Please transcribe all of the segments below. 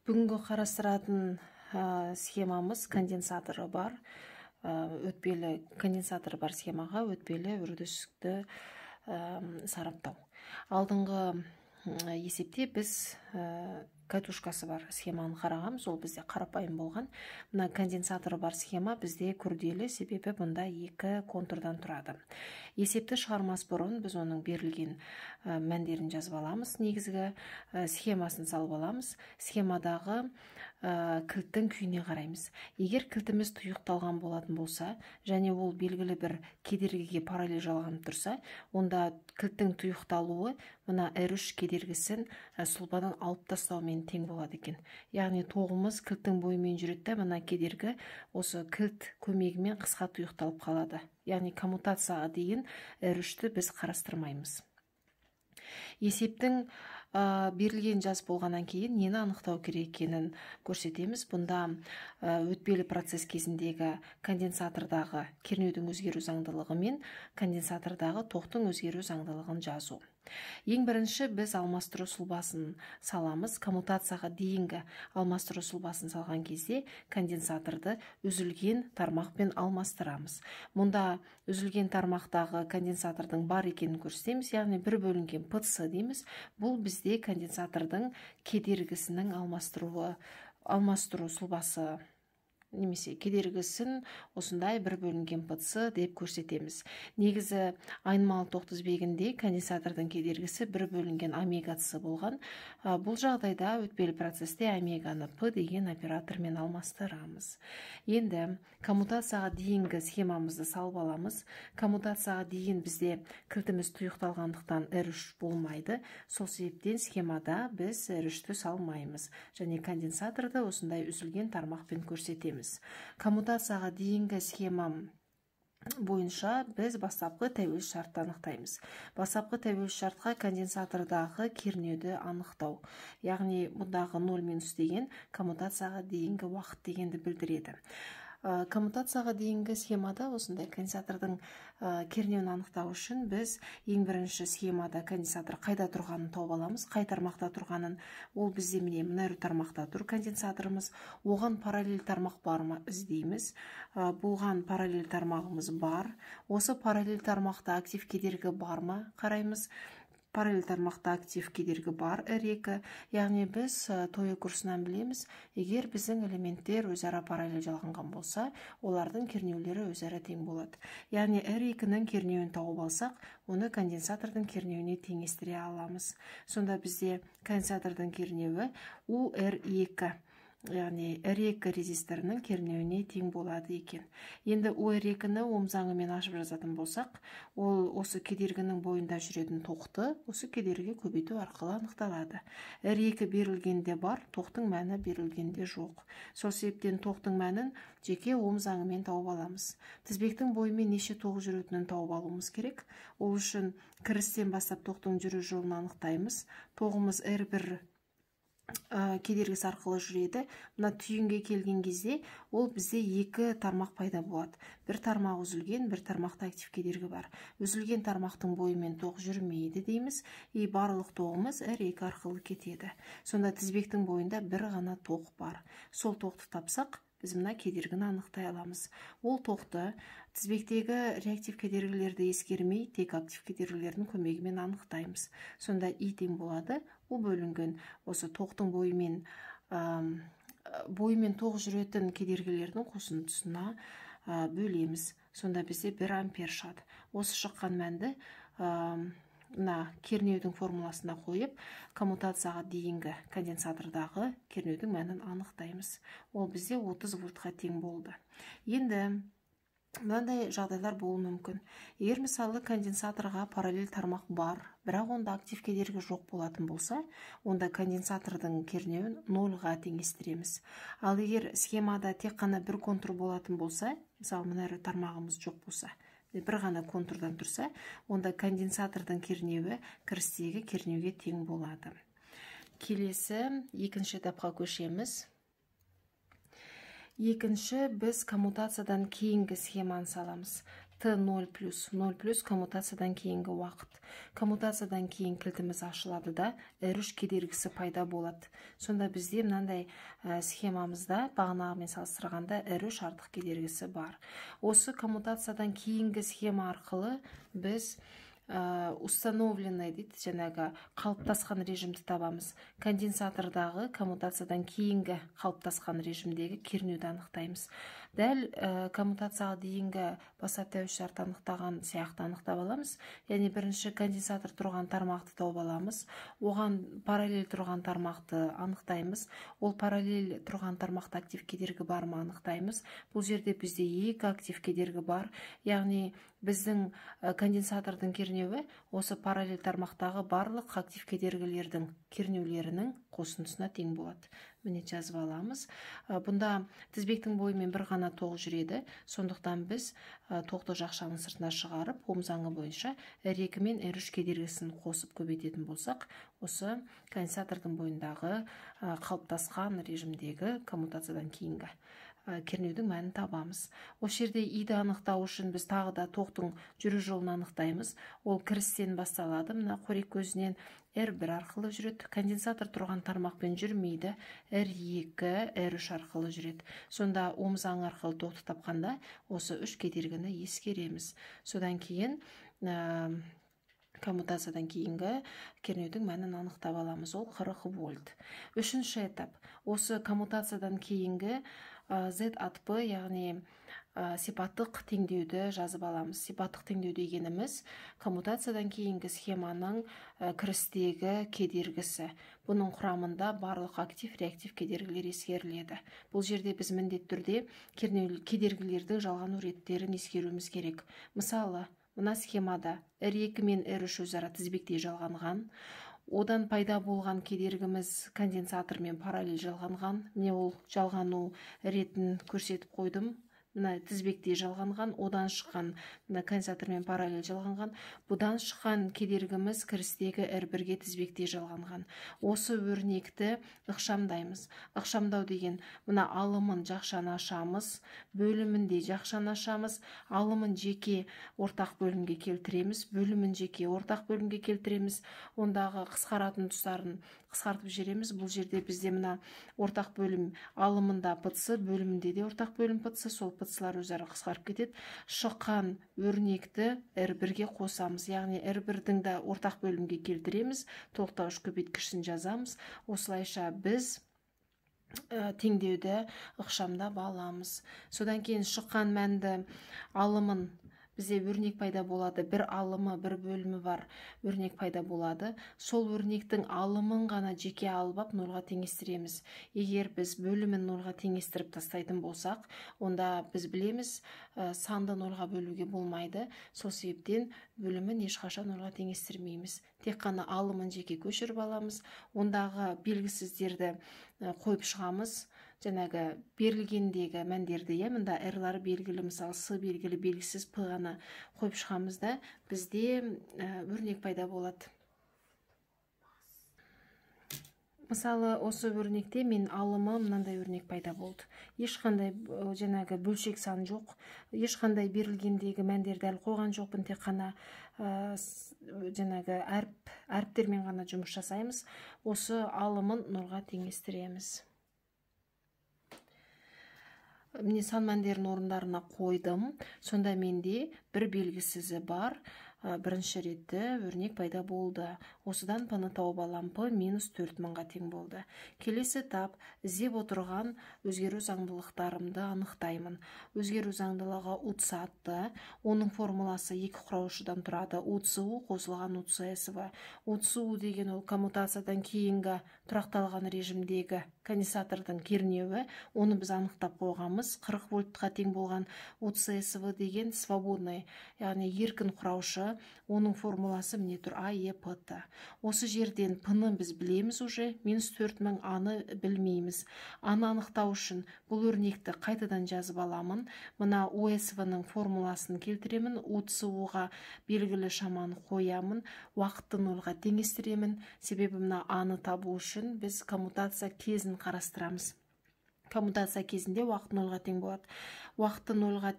Бүгінгі қарастыратын схемамыз конденсаторы бар. Өтпелі конденсаторы бар схемаға өтпелі үрдісті сараптау. Алдыңғы есепте біз катушкасы бар схеманы қарағанбыз, ол бізде қарапайым болған. Мына конденсаторы бар схема бізде күрделі, себебі бұнда екі контурдан тұрады. Есепті шығармас бұрын біз оның берілген мәндерін жазып аламыз, негізгі схемасын салып аламыз. Схемадағы кілттің күйіне қараймыз. Егер кілтіміз тұйықталған болатын болса, және ол белгілі бір кедергіге параллель жалғанып тұрса, онда кілттің тұйықталуы мына R3 кедергісін сұлбадан алып тастаумен тең болады екен. Яғни тоғымыз кілттің бойымен жүреді, мына кедергі осы кілт көмегімен қысқа тұйықталып қалады. Яғни коммутацияға дейін R3-ті біз қарастырмаймыз. Есептің берілген жаз болғаннан кейін нені анықтау керек екенін көрсетеміз. Бұнда өтпелі процесс кезіндегі конденсатордағы кернеудің өзгеру заңдылығы мен конденсатордағы тоқтың өзгеру заңдылығын жазу. Ең бірінші біз алмастыру сұлбасын саламыз. Коммутацияға дейінгі алмастыру сұлбасын салған кезде конденсаторды үзілген тармақпен алмастырамыз. Мұнда үзілген тармақтағы конденсатордың бар екенін көрсетеміз, яғни бір бөлінген ПЦ дейміз. Бұл бізде конденсатордың кедергісінің алмастыру сұлбасы немесе кедергісін осындай бір бөлінген ПЦ деп көрсетеміз. Негізі айнымалы тоқ тізбегінде конденсатордың кедергісі бір бөлінген омега-ц болған. Бұл жағдайда өтпелі процесте омеганы П деген оператормен алмастырамыз. Енді коммутацияға дейінгі схемамызды салып аламыз. Коммутацияға дейін бізде кілтіміз тұйықталғандықтан R3 болмайды. Сол себептен схемада біз R3-ті салмаймыз. Және конденсаторды осындай үзілген тармақпен көрсетеміз. Коммутацияға дейінгі схема бойынша біз бастапқы тәуелсіз шартты анықтаймыз. Бастапқы тәуелсіз шартқа конденсатордағы кернеуді анықтау. Яғни мұндағы 0- деген коммутацияға дейінгі уақыт дегенді білдіреді. Коммутацияға дейінгі схемада осындай конденсатордың кернеуін анықтау үшін біз ең бірінші схемада конденсатор қайда тұрғанын тауып аламыз. Қай тармақта тұрғанын, ол бізде мына тармақта тұр конденсаторымыз. Оған параллель тармақ бар ма іздейміз. Болған параллель тармағымыз бар. Осы параллель тармақта актив кедергі бар ма қараймыз. Параллель тармақта актив кедергі бар R2, яғни біз тойы курсынан білеміз, егер біздің элементтер өзара параллель жалғанған болса, олардың кернеулері өзара тең болады. Яғни R2-нің кернеуін тауып алсақ, оны конденсатордың кернеуіне теңестіре аламыз. Сонда бізде конденсатордың кернеуі UR2, яғни R2 резисторының кернеуіне тең болады екен. Енді UR2-ні Ом заңымен ашып жазатын болсақ, ол осы кедергінің бойында жүретін тоқты осы кедергі көбейту арқылы анықталады. R2 берілгенде бар, тоқтың мәні берілгенде жоқ. Сол себептен тоқтың мәнін жеке Ом заңымен тауып аламыз. Тізбектің бойымен неше тоқ жүретінін тауып алуымыз керек. Ол үшін кірістен бастап тоқтың жүру жолын анықтаймыз. Тоғымыз R1 кедергісі арқылы жүреді. Мына түйінге келген кезде ол бізде екі тармақ пайда болады. Бір тармақ үзілген, бір тармақта актив кедергі бар. Үзілген тармақтың бойымен тоқ жүрмейді дейміз. Барлық тоғымыз R2 арқылы кетеді. Сонда тізбектің бойында бір ғана тоқ бар. Сол тоқты тапсақ, біз мына кедергіні анықтай аламыз. Ол тоқты тізбектегі реактив кедергілерді ескермей, тек актив кедергілердің көмегімен анықтаймыз. Сонда I тең болады. Ол бөлінген осы тоқтың бойымен тоқ жүретін кедергілердің қосындысына бөлеміз. Сонда бізде 1 ампер шығады. Осы шыққан мәнді кернеудің формуласына қойып, коммутацияға дейінгі конденсатордағы кернеудің мәнін анықтаймыз. Ол бізде 30 вольтқа тең болды. Енді мынандай жағдайлар болуы мүмкін. Егер мысалы конденсаторға параллель тармақ бар, бірақ онда актив кедергі жоқ болатын болса, онда конденсатордың кернеуін 0-ға теңестіреміз. Ал егер схемада тек қана бір контур болатын болса, мысалы мына тармағымыз жоқ болса, бір ғана контурдан тұрса, онда конденсатордың кернеуі кірістегі кернеуге тең болады. Келесі екінші этапқа көшеміз. Екінші біз коммутациядан кейінгі схеманы саламыз. Т0 плюс 0 плюс коммутациядан кейінгі уақыт. Коммутациядан кейін кілтіміз ашылады да R3 кедергісі пайда болады. Сонда бізде мынандай схемамызда бағанағымен салыстырғанда R3 артық кедергісі бар. Осы коммутациядан кейінгі схема арқылы біз установленный дейді, жаңағы қалыптасқан режимді табамыз. Конденсатордағы коммутациядан кейінгі қалыптасқан режимдегі кернеуді анықтаймыз. Дәл коммутацияға дейінгі басаттауыш шарт анықтаған сияқты анықтап аламыз. Яғни бірінші конденсатор тұрған тармақты тауып аламыз. Оған параллель тұрған тармақты анықтаймыз. Ол параллель тұрған тармақта актив кедергі бар ма анықтаймыз. Бұл жерде бізде екі актив кедергі бар. Яғни біздің конденсатордың кернеуі осы параллель тармақтағы барлық актив кедергілердің кернеулерінің қосындысына тең болады. Міне жазып аламыз. Бұнда тізбектің бойымен бір ғана тоқ жүреді. Сондықтан біз тоқты жақшаның сыртына шығарып, Ом заңы бойынша R2 мен R3 кедергісін қосып көбейтетін болсақ, осы конденсатордың бойындағы қалыптасқан режимдегі коммутациядан кейінгі кернеудің мәнін табамыз. Осы жерде иді анықтау үшін біз тағы да тоқтың жүру жолын анықтаймыз. Ол кірістен басталады. Мына қорек көзінен R1 арқылы жүреді. Конденсатор тұрған тармақпен жүрмейді. R2, R3 арқылы жүреді. Сонда Ом заңы арқылы тоқты тапқанда осы үш кедергіні ескереміз. Содан кейін коммутациядан кейінгі кернеудің мәнін анықтап аламыз. Ол 40 вольт. Үшінші этап. Осы коммутациядан кейінгі Z от P, яғни сипаттық теңдеуді жазып аламыз. Сипаттық теңдеу дегеніміз коммутациядан кейінгі схеманың кірістегі кедергісі. Бұның құрамында барлық актив, реактив кедергілер ескеріледі. Бұл жерде біз міндетті түрде кедергілердің жалғану реттерін ескеруіміз керек. Мысалы, мына схемада R2 мен R3 өзара тізбектей жалғанған. Одан пайда болған кедергіміз конденсатормен параллель жалғанған. Міне ол жалғану ретін көрсетіп қойдым. Мына тізбектей жалғанған, одан шыққан конденсатормен параллель жалғанған. Бұдан шыққан кедергіміз кірістегі R1-ге тізбектей жалғанған. Осы өрнекті ықшамдаймыз. Ықшамдау деген мына алымын жақшаны ашамыз, бөлімінде жақшаны ашамыз, алымын жеке ортақ бөлімге келтіреміз, бөлімін жеке ортақ бөлімге келтіреміз. Ондағы қысқаратын тұстарын қысқартып жібереміз. Бұл жерде бізде мына ортақ бөлім алымында пытсы, бөлімінде де ортақ бөлім пытсы, сол пытсылар өзара қысқарып кетеді. Шыққан өрнекті R1-ге қосамыз. Яғни R1-дің де ортақ бөлімге келтіреміз, толықтауыш көбейткішін жазамыз. Осылайша біз теңдеуді ықшамдап аламыз. Содан кейін шыққан мәнді алымын бізде өрнек пайда болады. Бір алымы, бір бөлімі бар өрнек пайда болады. Сол өрнектің алымын ғана жеке алып нолға теңестіреміз. Егер біз бөлімін нолға теңестіріп тастайтын болсақ, онда біз білеміз, санды нолға бөлуге болмайды. Сол себептен бөлімін ешқашан нолға теңестірмейміз. Тек қана алымын жеке көшіріп аламыз. Ондағы белгісіздерді қойып шығамыз. Жаңағы берілгендегі мәндерді, мында R-лары белгілі, мысалы С белгілі, белгісіз П ғана қойып шығамыз да, бізде өрнек пайда болады. Мысалы, осы өрнекте мен алымы мынандай өрнек пайда болды. Ешқандай жаңағы бөлшек сан жоқ, ешқандай берілгендегі мәндерді әлі қойған жоқпын, тек қана жаңағы әріптермен ғана жұмыс жасаймыз. Осы алымын нолға теңестіреміз. Міне сан мәндерін орындарына қойдым. Сонда менде бір белгісізі бар. Бірінші ретті өрнек пайда болды. Осыдан P-ны тауып алам. P минус 4000-ға тең болды. Келесі этап іздеп отырған өзгеру заңдылықтарымды анықтаймын. Өзгеру заңдылығы УЦ атты. Оның формуласы екі құраушыдан тұрады. УЦУ қосылған УЦСV. УЦУ деген ол коммутациядан кейінгі тұрақталған режимдегі конденсатордың кернеуі. Оны біз анықтап қойғанбыз. 40 вольтқа тең болған УЦСV деген свободный, яғни еркін құраушы. Оның формуласы міне тұр АЕПТ. Осы жерден P-ны біз білеміз уже, минус 4000 аны білмейміз. Аны анықтау үшін бұл өрнекті қайтадан жазып аламын. Мына ОСВ-ның формуласын келтіремін, УЦУ-ға белгілі шаманы қоямын, уақытты нолға теңестіремін. Себебі мына аны табу үшін біз коммутация кезін қарастырамыз. Коммутация кезінде уақыт нолға тең болады. Уақытты нолға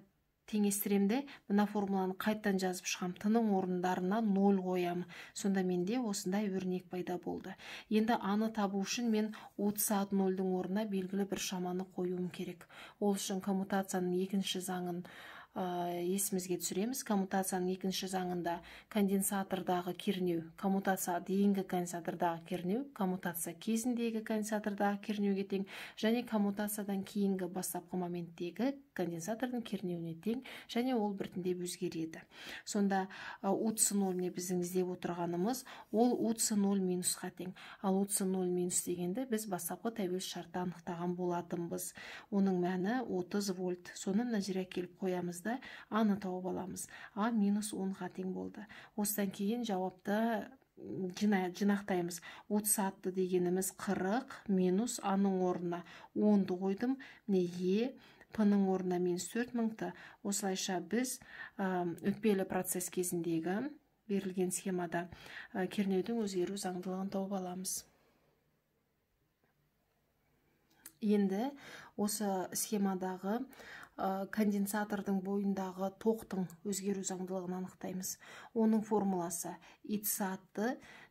теңестіремде мына формуланы қайттан жазып шығам, тының орындарына 0 қоямын. Сонда менде осындай өрнек пайда болды. Енді аны табу үшін мен 30 сағат 0-дің орнына белгілі бір шаманы қоюым керек. Ол үшін коммутацияның екінші заңын есімізге түсіреміз. Коммутацияның екінші заңында конденсатордағы кернеу, коммутация дейінгі конденсатордағы кернеу, коммутация кезіндегі конденсатордағы кернеуге тең, және коммутациядан кейінгі бастапқы моменттегі конденсатордың кернеуіне тең, және ол біртіндеп өзгереді. Сонда УЦ0 не біздің іздеп отырғанымыз, ол УЦ0 минусқа тең. Ал УЦ0 минус дегенді біз бастапқы тәуелсіз шартта анықтаған болатынбыз. Оның мәні 30 вольт. Соны мына жерге келіп қоямыз да аны тауып аламыз. А минус 10-ға тең болды. Осыдан кейін жауапты жинақтаймыз. 30 сағатты дегеніміз 40 минус аның орнына 10-ды қойдым. Е П-ның орнына минус 4000-ті. Осылайша біз өтпелі процесс кезіндегі берілген схемада кернеудің өзгеру заңдылығын тауып аламыз. Енді осы схемадағы конденсатордың бойындағы тоқтың өзгеру заңдылығын анықтаймыз. Оның формуласы ИЦ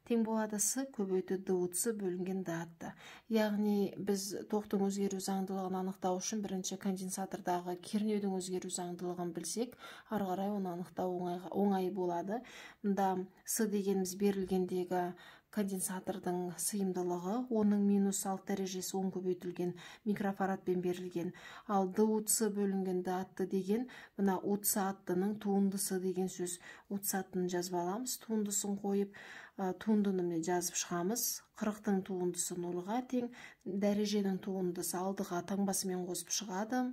тең болады С көбейту ДУЦ бөлінген ДАТ. Яғни біз тоқтың өзгеру заңдылығын анықтау үшін бірінші конденсатордағы кернеудің өзгеру заңдылығын білсек, ары қарай оны анықтау оңай болады. Мұнда С дегеніміз берілгендегі конденсатордың сыйымдылығы, оның минус 6 дәрежесі 10 көбейтілген микрофарадпен берілген. Ал ДУЦ бөлінген ДАТ деген мына 30 сағаттының туындысы деген сөз. 30 сағаттын жазып аламыз, туындысын қойып, туындыны жазып шығамыз. 40-тың туындысы 0-ға тең, дәреженің туындысы алдыға таңбасымен қосып шығады.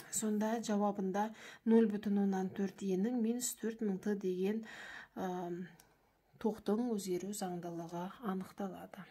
Сонда жауабында 0,4 енің минус 4000-ті деген тоқтың өзгеру заңдылығы анықталады.